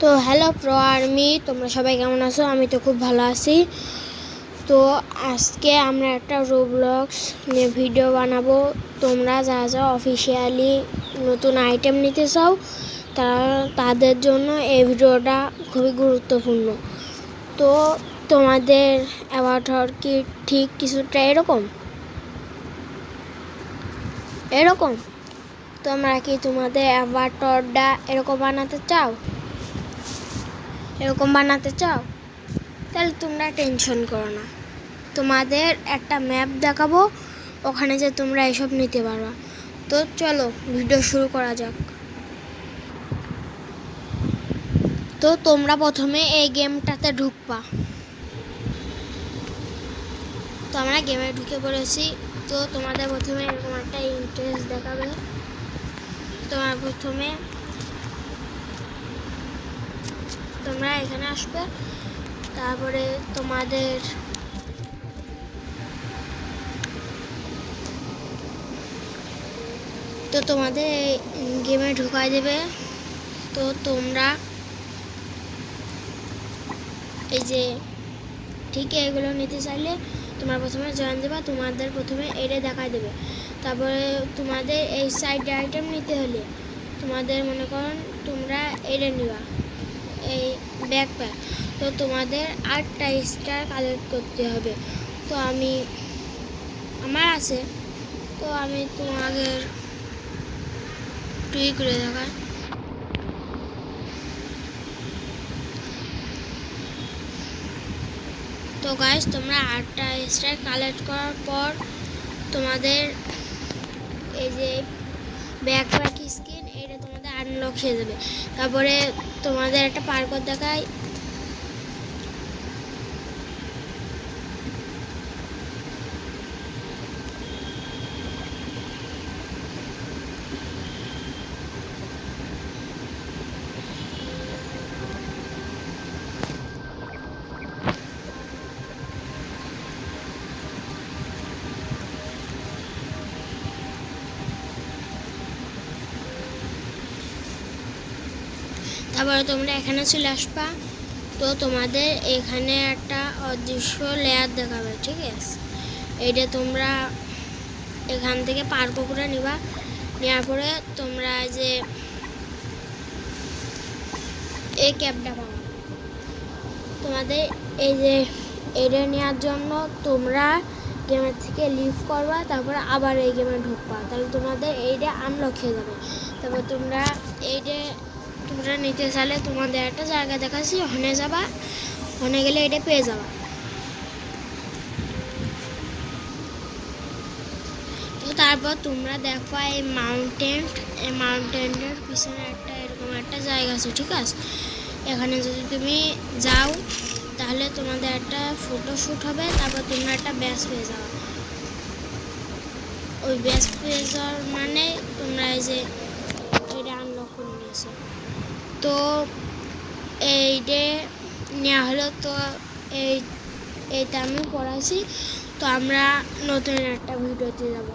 তো hello pro army, তোমরা সবাই কেমন আছো? আমি তো খুব ভালো আছি। তো আজকে আমরা একটা রোবলক্স নিয়ে ভিডিও বানাবো। তোমরা যা যা অফিসিয়ালি নতুন আইটেম নিতে চাও তাদের জন্য এই ভিডিওটা খুবই গুরুত্বপূর্ণ। তো তোমাদের অ্যাভাটার কি ঠিক কিছুটা এরকম তোমরা কি তোমাদের অ্যাভাটারটা এরকম বানাতে চাও? তাহলে তোমরা টেনশন করো না, তোমাদের একটা ম্যাপ দেখাবো, ওখানে যে তোমরা এসব নিতে পারবা। তো চলো ভিডিও শুরু করা যাক। তো তোমরা প্রথমে এই গেমটাতে ঢুকবা। তো আমরা গেমে ঢুকে পড়েছি। তো তোমাদের প্রথমে এরকম একটা ইন্টারেস্ট দেখাবে। তোমরা এখানে আসবে, তারপরে তোমাদের গেমে ঢুকাই দেবে। তো তোমরা এই যে ঠিক এগুলো নিতে চাইলে তোমরা প্রথমে জয়েন দেবা। তোমাদের প্রথমে এটা দেখাই দেবে। তারপরে তোমাদের এই সাইড আইটেম নিতে হলে তোমাদের মনে করুন তোমরা এটা নিবা, এই ব্যাকপ্যাক। তো তোমাদের 8টা স্টার কালেক্ট করতে হবে। তো আমার আছে, তো আমি তোমাদের টুই করে দেখাই। তো গাইস, তোমরা 8টা স্টার কালেক্ট করার পর তোমাদের এই যে ব্যাকপ্যাক স্কিন এটা তোমাদের আনলক হয়ে যাবে। তারপরে তোমাদের একটা পার্কর দেখায়। তারপরে তোমরা এখানে চলে আসবা। তো তোমাদের এখানে একটা অদৃশ্য লেয়ার দেখাবে, ঠিক আছে? এইটা তোমরা এখান থেকে পার করে নিবা। নেওয়ার পরে তোমরা যে এই ক্যাপটা পাবো, তোমাদের এই যে এটা নেওয়ার জন্য তোমরা গেমের থেকে লিভ করবা, তারপরে আবার এই গেমে ঢুকবা। তাহলে তোমাদের এইটা আনলক হয়ে যাবে। তারপর তোমরা নিতে চাইলে তোমাদের একটা জায়গা দেখাচ্ছি, ওখানে যাবা। ওখানে গেলে এটা পেয়ে যাবা। তো তারপর তোমরা দেখো এই মাউন্টেনের পিছনে এরকম একটা জায়গা আছে, ঠিক আছে? এখানে যদি তুমি যাও তাহলে তোমাদের একটা ফটোশ্যুট হবে। তারপর তোমরা একটা ব্যাচ পেয়ে যাও। ওই ব্যাচ পেয়ে যাওয়ার মানে তোমরা এই যে এটা আনলক করে নিয়েছো। তো এইটা নেওয়া হলো। তো এইটা আমি পড়াইছি। তো আমরা নতুন একটা ভিডিওতে যাব।